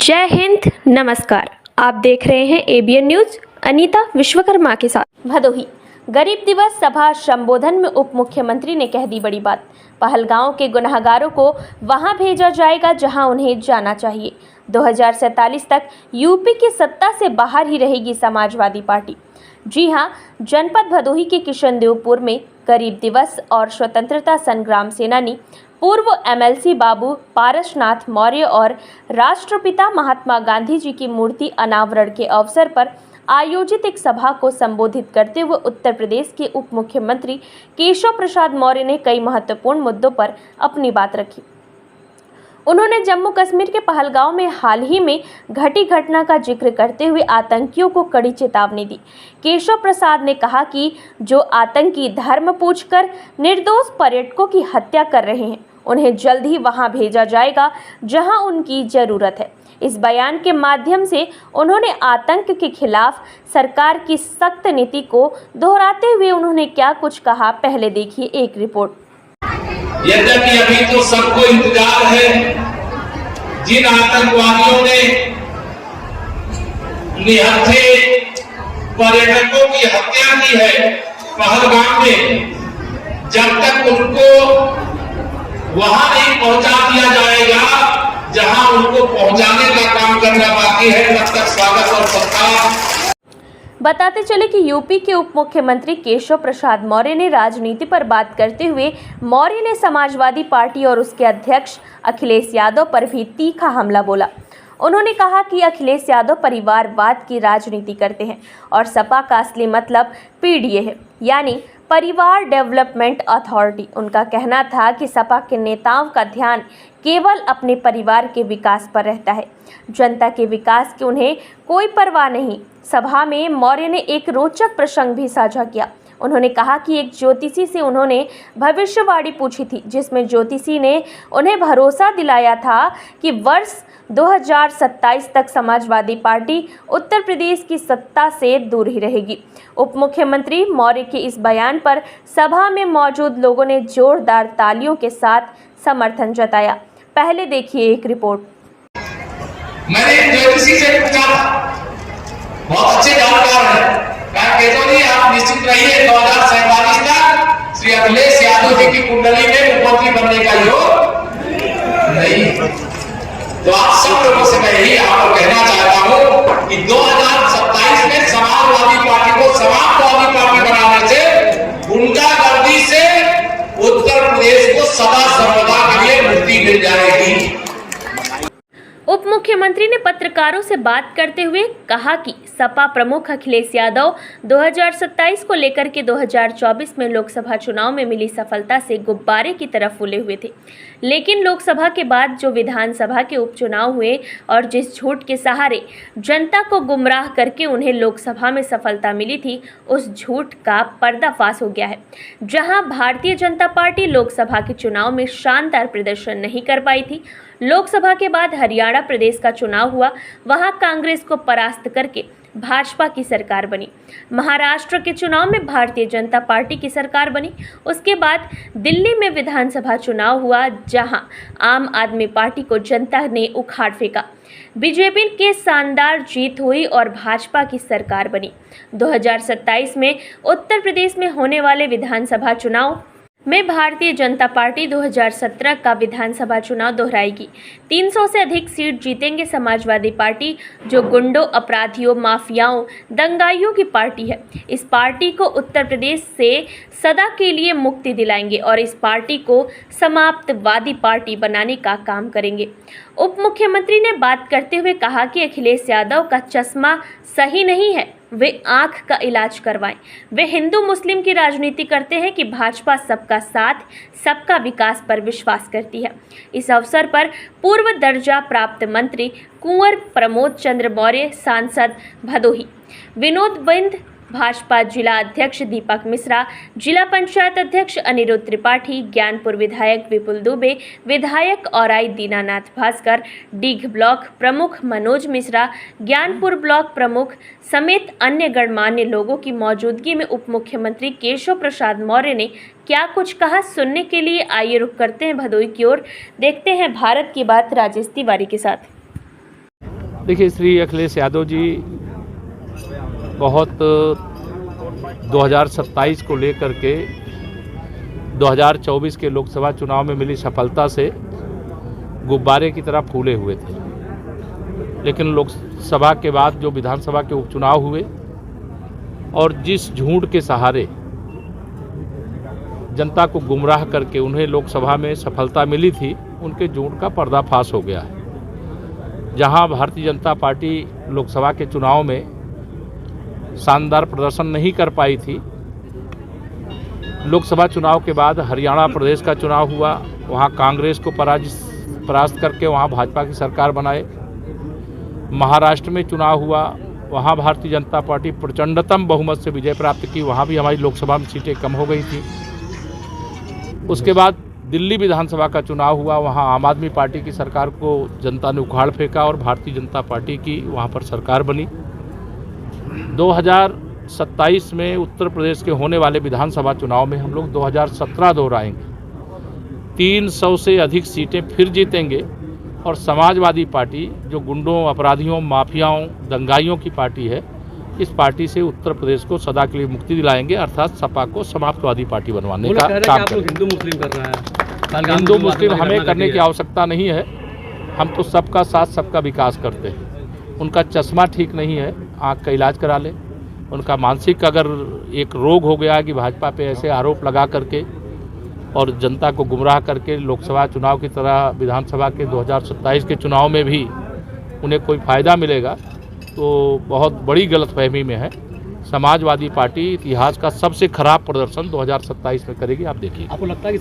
जय हिंद, नमस्कार। आप देख रहे हैं एबीएन न्यूज। अनीता विश्वकर्मा के साथ। भदोही गरीब दिवस सभा संबोधन में उप मुख्यमंत्री ने कह दी बड़ी बात। पहलगांव के गुनहगारों को वहां भेजा जाएगा जहां उन्हें जाना चाहिए। 2047 तक यूपी की सत्ता से बाहर ही रहेगी समाजवादी पार्टी। जी हां, जनपद भदोही के किशनदेवपुर में गरीब दिवस और स्वतंत्रता संग्राम सेनानी पूर्व एमएलसी बाबू पारसनाथ मौर्य और राष्ट्रपिता महात्मा गांधी जी की मूर्ति अनावरण के अवसर पर आयोजित एक सभा को संबोधित करते हुए उत्तर प्रदेश के उप मुख्यमंत्री केशव प्रसाद मौर्य ने कई महत्वपूर्ण मुद्दों पर अपनी बात रखी। उन्होंने जम्मू कश्मीर के पहलगांव में हाल ही में घटी घटना का जिक्र करते हुए आतंकियों को कड़ी चेतावनी दी। केशव प्रसाद ने कहा कि जो आतंकी धर्म पूछकर निर्दोष पर्यटकों की हत्या कर रहे हैं, उन्हें जल्द ही वहां भेजा जाएगा जहां उनकी जरूरत है। इस बयान के माध्यम से उन्होंने आतंक के खिलाफ सरकार की सख्त नीति को दोहराते हुए उन्होंने क्या कुछ कहा, पहले देखिए एक रिपोर्ट। यद्यपि अभी तो सबको इंतजार है, जिन आतंकवादियों ने निहत्थे पर्यटकों की हत्या की है पहलगाम में, जब तक उनको वहां नहीं पहुंचा दिया जाएगा जहां उनको पहुंचाने का काम करना बाकी है, तब तक स्वागत और सत्कार। बताते चले कि यूपी के उप मुख्यमंत्री केशव प्रसाद मौर्य ने राजनीति पर बात करते हुए मौर्य ने समाजवादी पार्टी और उसके अध्यक्ष अखिलेश यादव पर भी तीखा हमला बोला। उन्होंने कहा कि अखिलेश यादव परिवारवाद की राजनीति करते हैं और सपा का असली मतलब पीडीए है, यानी परिवार डेवलपमेंट अथॉरिटी। उनका कहना था कि सपा के नेताओं का ध्यान केवल अपने परिवार के विकास पर रहता है, जनता के विकास की उन्हें कोई परवाह नहीं। सभा में मौर्य ने एक रोचक प्रसंग भी साझा किया। उन्होंने कहा कि एक ज्योतिषी से उन्होंने भविष्यवाणी पूछी थी, जिसमें ज्योतिषी ने उन्हें भरोसा दिलाया था कि वर्ष 2027 तक समाजवादी पार्टी उत्तर प्रदेश की सत्ता से दूर ही रहेगी। उप मुख्यमंत्री मौर्य के इस बयान पर सभा में मौजूद लोगों ने जोरदार तालियों के साथ समर्थन जताया। पहले देखिए एक रिपोर्ट। मैंने ज्योतिषी से पूछा, बहुत अच्छे जानकार हैं, केशव जी आप निश्चित रहिए 2047 तक श्री अखिलेश यादव जी की कुंडली में मुख्यमंत्री बनने का योग नहीं। तो आप सब लोगों से मैं यही आपको कहना चाहता हूं कि 2027 में समाजवादी पार्टी को समाजवादी पार्टी बनाने से गुंडागर्दी से उत्तर प्रदेश को सदा सर्वदा के लिए मुक्ति मिल जाएगी। उप मुख्यमंत्री ने पत्रकारों से बात करते हुए कहा कि सपा प्रमुख अखिलेश यादव 2027 को लेकर के 2024 में लोकसभा चुनाव में मिली सफलता से गुब्बारे की तरह फूले हुए थे, लेकिन लोकसभा के बाद जो विधानसभा के उपचुनाव हुए और जिस झूठ के सहारे जनता को गुमराह करके उन्हें लोकसभा में सफलता मिली थी, उस झूठ का पर्दाफाश हो गया है। जहां भारतीय जनता पार्टी लोकसभा के चुनाव में शानदार प्रदर्शन नहीं कर पाई थी, लोकसभा के बाद हरियाणा प्रदेश का चुनाव हुआ, वहां कांग्रेस को परास्त करके भाजपा की सरकार बनी। महाराष्ट्र के चुनाव में भारतीय जनता पार्टी की सरकार बनी। उसके बाद दिल्ली में विधानसभा चुनाव हुआ, जहां आम आदमी पार्टी को जनता ने उखाड़ फेंका। बीजेपी के शानदार जीत हुई और भाजपा की सरकार बनी। 2027 में उत्तर प्रदेश में होने वाले विधानसभा चुनाव में भारतीय जनता पार्टी 2017 का विधानसभा चुनाव दोहराएगी। 300 से अधिक सीट जीतेंगे समाजवादी पार्टी, जो गुंडों, अपराधियों, माफियाओं, दंगाइयों की पार्टी है। इस पार्टी को उत्तर प्रदेश से सदा के लिए मुक्ति दिलाएंगे और इस पार्टी को समाप्तवादी पार्टी बनाने का काम करेंगे। उप मुख्यमंत्री ने बात करते हुए कहा कि अखिलेश यादव का चश्मा सही नहीं है, वे आंख का इलाज करवाएं। वे हिंदू मुस्लिम की राजनीति करते हैं कि भाजपा सबका साथ, सबका विकास पर विश्वास करती है। इस अवसर पर पूर्व दर्जा प्राप्त मंत्री कुंवर प्रमोद चंद्र मौर्य, सांसद भदोही विनोद बिंद, भाजपा जिला अध्यक्ष दीपक मिश्रा, जिला पंचायत अध्यक्ष अनिरुद्ध त्रिपाठी, ज्ञानपुर विधायक विपुल दुबे, विधायक औराई दीनानाथ भास्कर, डीग ब्लॉक प्रमुख मनोज मिश्रा, ज्ञानपुर ब्लॉक प्रमुख समेत अन्य गणमान्य लोगों की मौजूदगी में उप मुख्यमंत्री केशव प्रसाद मौर्य ने क्या कुछ कहा, सुनने के लिए आइए रुख करते हैं भदोही की ओर। देखते हैं भारत की बात राजेश तिवारी के साथ। देखिए, श्री अखिलेश यादव जी बहुत 2027 को लेकर के 2024 के लोकसभा चुनाव में मिली सफलता से गुब्बारे की तरह फूले हुए थे। लेकिन लोकसभा के बाद जो विधानसभा के उपचुनाव हुए और जिस झूठ के सहारे जनता को गुमराह करके उन्हें लोकसभा में सफलता मिली थी, उनके झूठ का पर्दाफाश हो गया है। जहां भारतीय जनता पार्टी लोकसभा के चुनाव में शानदार प्रदर्शन नहीं कर पाई थी, लोकसभा चुनाव के बाद हरियाणा प्रदेश का चुनाव हुआ, वहां कांग्रेस को परास्त करके वहां भाजपा की सरकार बनाए। महाराष्ट्र में चुनाव हुआ, वहां भारतीय जनता पार्टी प्रचंडतम बहुमत से विजय प्राप्त की, वहां भी हमारी लोकसभा में सीटें कम हो गई थी। उसके बाद दिल्ली विधानसभा का चुनाव हुआ, वहां आम आदमी पार्टी की सरकार को जनता ने उखाड़ फेंका और भारतीय जनता पार्टी की वहां पर सरकार बनी। 2027 में उत्तर प्रदेश के होने वाले विधानसभा चुनाव में हम लोग 2017 दोहराएंगे, 300 से अधिक सीटें फिर जीतेंगे और समाजवादी पार्टी जो गुंडों, अपराधियों, माफियाओं, दंगाइयों की पार्टी है, इस पार्टी से उत्तर प्रदेश को सदा के लिए मुक्ति दिलाएंगे, अर्थात सपा को समाजवादी पार्टी बनवाने का काम करेंगे। हिंदू मुस्लिम कर रहा है, हिंदू मुस्लिम हमें करने की आवश्यकता नहीं है। हम तो सबका साथ सबका विकास करते हैं। उनका चश्मा ठीक नहीं है, आँख का इलाज करा लें। उनका मानसिक अगर एक रोग हो गया कि भाजपा पे ऐसे आरोप लगा करके और जनता को गुमराह करके लोकसभा चुनाव की तरह विधानसभा के 2027 के चुनाव में भी उन्हें कोई फ़ायदा मिलेगा, तो बहुत बड़ी गलतफहमी में है। समाजवादी पार्टी इतिहास का सबसे खराब प्रदर्शन 2027 में करेगी, आप देखिए। आपको लगता है कि